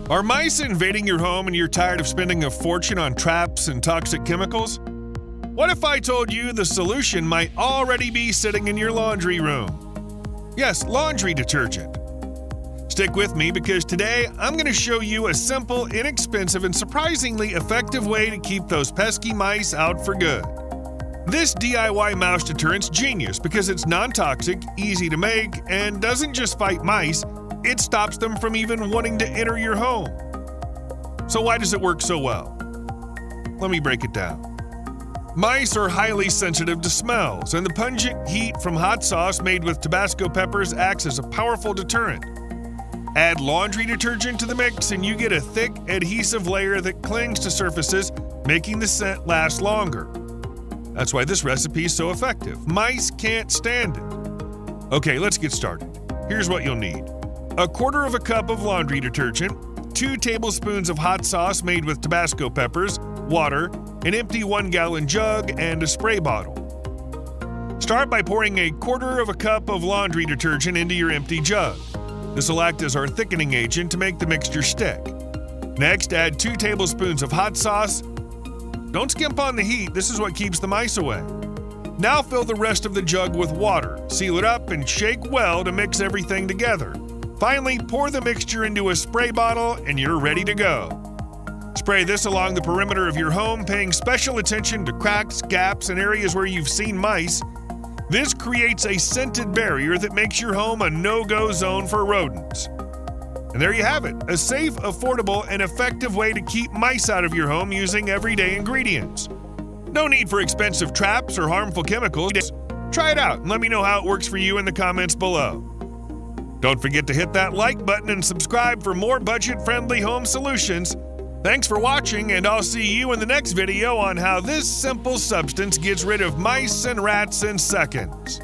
Are mice invading your home and you're tired of spending a fortune on traps and toxic chemicals? What if I told you the solution might already be sitting in your laundry room? Yes, laundry detergent. Stick with me because today I'm going to show you a simple, inexpensive, and surprisingly effective way to keep those pesky mice out for good. This DIY mouse deterrent's genius because it's non-toxic, easy to make, and doesn't just fight mice, it stops them from even wanting to enter your home. So why does it work so well? Let me break it down. Mice are highly sensitive to smells, and the pungent heat from hot sauce made with Tabasco peppers acts as a powerful deterrent. Add laundry detergent to the mix and you get a thick, adhesive layer that clings to surfaces, making the scent last longer. That's why this recipe is so effective. Mice can't stand it. Okay, let's get started. Here's what you'll need. 1/4 cup of laundry detergent, 2 tablespoons of hot sauce made with Tabasco peppers, water, an empty 1-gallon jug, and a spray bottle. Start by pouring 1/4 cup of laundry detergent into your empty jug. This will act as our thickening agent to make the mixture stick. Next, add 2 tablespoons of hot sauce. Don't skimp on the heat, this is what keeps the mice away. Now fill the rest of the jug with water, seal it up, and shake well to mix everything together. Finally, pour the mixture into a spray bottle and you're ready to go. Spray this along the perimeter of your home, paying special attention to cracks, gaps, and areas where you've seen mice. This creates a scented barrier that makes your home a no-go zone for rodents. And there you have it, a safe, affordable, and effective way to keep mice out of your home using everyday ingredients. No need for expensive traps or harmful chemicals. Just try it out and let me know how it works for you in the comments below. Don't forget to hit that like button and subscribe for more budget-friendly home solutions. Thanks for watching, and I'll see you in the next video on how this simple substance gets rid of mice and rats in seconds.